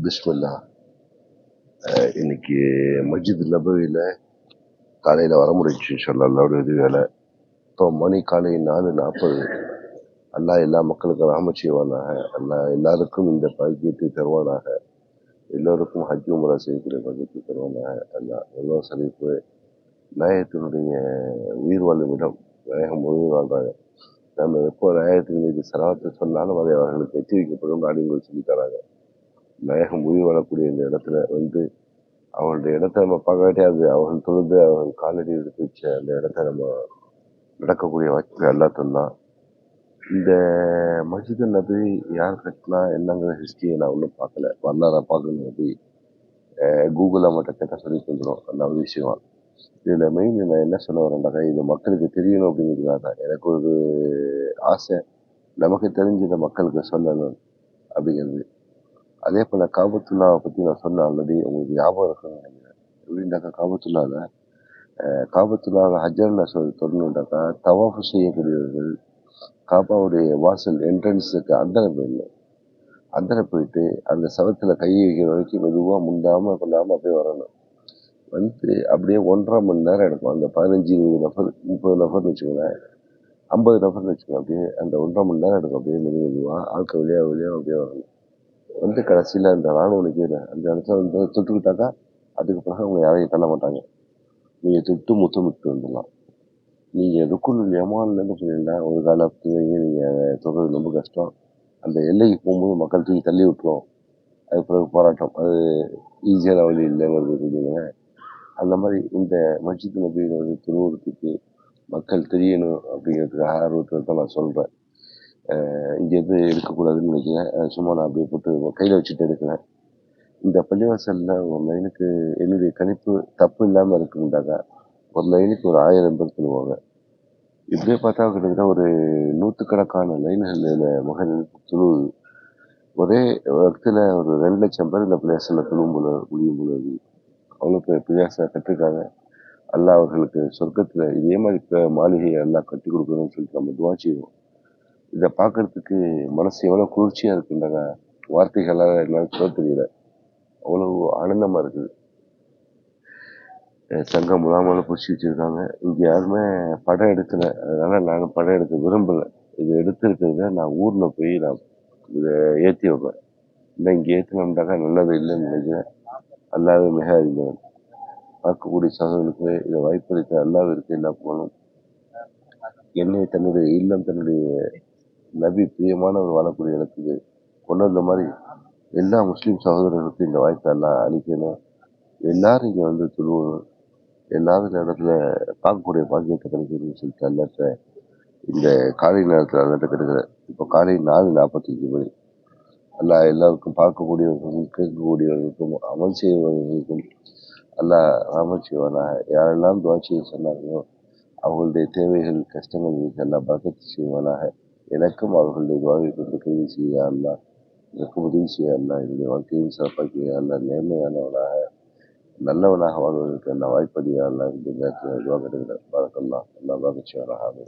பிஸ்மில்லா. இன்னைக்கு மஸ்ஜித் நபவியில் காலையில் வர முடிச்சு இன்ஷால்லா அல்லாஹ்வுடைய உதவியால். இப்போ மணி காலை 4:40. அல்லாஹ் எல்லா மக்களுக்கும் ரஹ்மத் செய்வானாக. அல்லாஹ் எல்லாருக்கும் இந்த பாக்கியத்தை தருவானாக. எல்லோருக்கும் ஹஜ் உம்ரா செய்யக்கூடிய பாக்கியத்தை தருவானாக. அல்லாஹ் எவ்வளோ சலிப்பு நாயகத்தினுடைய உயிர் வாழும் இடம். நாயகம் உயிர் வாழ்றாங்க. நம்ம எப்போ நாயகத்தின் மீது சலாத்தை சொன்னாலும் அதை அவர்களுக்கு எச்சரிக்கப்படும் நாடுகள் சொல்லி தராங்க. நாயகம் உயிர் வாழக்கூடிய இந்த இடத்துல வந்து அவங்களுடைய இடத்த நம்ம பார்க்க அது அவர்கள் தொழுது அவர்கள் காலடி எடுத்து வச்ச அந்த இடத்த நம்ம நடக்கக்கூடிய வாய்ப்பு அல்லா தந்தான். இந்த மஸ்ஜித் நபி யார் கட்டினா என்னங்கிற ஹிஸ்டரியை நான் ஒன்றும் பார்க்கல. வரலாறு பார்க்கணும் அப்படி கூகுளில் மட்டும் கேட்டால் சொல்லி தந்துடும் அந்த விஷயம். இதில் மெயின் நான் என்ன சொல்ல வரேன்டாக்கா, இது மக்களுக்கு தெரியணும் அப்படிங்கிறதுக்காக தான் எனக்கு ஒரு ஆசை. நமக்கு தெரிஞ்ச இந்த மக்களுக்கு சொல்லணும் அப்படிங்கிறது. அதே போல் காபத்துல்லாவை பற்றி நான் சொன்ன ஆல்ரெடி உங்களுக்கு ஞாபகம் இருக்குன்னு நினைக்கிறேன். எப்படின்னாக்கா காபத்துல்லாவை ஹஜ்ஜர் அஸ்வத் தொடர்ந்துட்டாக்கா தவாஃபு செய்யக்கூடியவர்கள் காபாவுடைய வாசல் என்ட்ரன்ஸுக்கு அந்தரை போயிட்டு அந்த சவத்தில் கை வைக்கிற வரைக்கும் மெதுவாக முண்டாமல் கொண்டாமல் அப்படியே வரணும். வந்து அப்படியே 1.5 மணி நேரம் எடுக்கும். அந்த 15-20 நபர் 30 நபர்னு வச்சுக்கோங்களேன், 50 நபர்னு வச்சுக்கோங்க. அப்படியே அந்த 1.5 மணி நேரம் எடுக்கும். அப்படியே மெதுவாக ஆட்கள் வழியாக அப்படியே வரணும். வந்து கடைசியில் அந்த ராணுவ நிற்கிற அந்த இடத்துல வந்து தொட்டுக்கிட்டாக்கா அதுக்கு பிறகு அவங்க யாரையும் தள்ள மாட்டாங்க. நீங்கள் தொட்டு முத்தமிட்டு வந்துடலாம். நீங்கள் ருக்குல் யமான்லேருந்து போனீங்கன்னா ஒரு காலத்துல நீங்கள் தொடர்றது ரொம்ப கஷ்டம். அந்த எல்லைக்கு போகும்போது மக்கள் தூக்கி தள்ளி விட்டுரும். அது பிறகு போராட்டம். அது ஈஸியான வழி இல்லைங்கிறது தெரியுங்க. அந்த மாதிரி இந்த மஸ்ஜித் நபியோட திருவுருத்துக்கு மக்கள் தெரியணும் அப்படிங்கிறதுக்காக ஆர்வத்தில் தான் நான் சொல்கிறேன். இங்கேருந்து எடுக்கக்கூடாதுன்னு நினைக்கிறேன். சும்மா நான் அப்படியே போட்டு கையில் வச்சுட்டு எடுக்கிறேன். இந்த பள்ளிவாசலில் ஒரு லைனுக்கு என்னுடைய கணிப்பு தப்பு இல்லாமல் இருக்குண்டாக்கா ஒரு லைனுக்கு ஒரு 1000 பேர் சொல்லுவாங்க. இப்படியே பார்த்தா கிட்டத்தட்ட ஒரு 100கணக்கான லைன்கள் மகன் துழுவுது. ஒரே இடத்துல ஒரு 2 லட்சம் பேர் இந்த பள்ளிவாசலில் துழுவும் போல முடியும் போல இருக்கு. அவ்வளோ பள்ளிவாசலை கட்டிருக்காங்க. அல்லாஹ் அவர்களுக்கு சொர்க்கத்தில் இதே மாதிரி மாளிகையை எல்லாம் கட்டி கொடுக்கணும்னு சொல்லிட்டு நம்ம துவா செய்வோம். இதை பார்க்கறதுக்கு மனசு எவ்வளோ குளிர்ச்சியாக இருக்குண்டாங்க. வார்த்தைகளால் என்னால் சொல்ல தெரியல. அவ்வளோ ஆனந்தமாக இருக்குது. சங்கம் முலாமலை பிடிச்சி வச்சுருக்காங்க. இங்கே யாருமே படம் எடுக்கலை. அதனால் நானும் படம் எடுக்க விரும்பலை. இது எடுத்துருக்கிறத நான் ஊரில் போய் நான் இதை ஏற்றி வைப்பேன். இல்லை இங்கே ஏற்றினோம்னாக்கா நல்லது இல்லைன்னு நினைக்கிறேன். அல்லாவே மிக அறிந்தவன். பார்க்கக்கூடிய சகோதரர்களுக்கு இதை வாய்ப்பளித்த அல்லாவிற்கு எல்லா போகணும். என்னை தன்னுடைய இல்லம் தன்னுடைய நபி பிரியமானவர் வாழக்கூடிய இடத்துக்கு கொண்டு வந்த மாதிரி எல்லா முஸ்லீம் சகோதரர்களுக்கும் இந்த வாய்ப்பை எல்லாம் அளிக்கணும். எல்லாரும் இங்கே வந்து சொல்லுவோம். எல்லாரும் இந்த இடத்துல பார்க்கக்கூடிய பாக்கியத்தை கிடைக்குதுன்னு சொல்லிட்டு அல்லாட்ட இந்த காலை நேரத்தில் அல்லாட்ட கிடைக்கிறேன். இப்போ காலை 4:45 மணி. அல்லா எல்லாருக்கும் பார்க்கக்கூடியவர்களுக்கும் கேட்கக்கூடியவர்களுக்கும் அமல் செய்வர்களுக்கும் அல்லாஹ் ரஹ்மத் செய்வானாக. யாரெல்லாம் துவா செய்ய சொன்னார்களோ அவர்களுடைய தேவைகள் கஷ்டங்கள் எல்லாம் பரக்கத்து செய்வானாக. எனக்கும் அவர்களுடைய துவாவை கொண்டு கைது செய்ய அல்லாஹ், எனக்கு உதவி செய்ய அல்லாஹ், என்னுடைய வாழ்க்கையும் சிறப்பாக்கிய அல்லாஹ், நேர்மையானவனாக நல்லவனாக வாழ்வதற்கு என்ன வாய்ப்பதியா அல்லாஹ் இந்த நேரத்தில் துவா கிடைக்கிறேன். பரக்கல்லாஹ், அல்லாஹ் பரக்கத் செய்வானாக.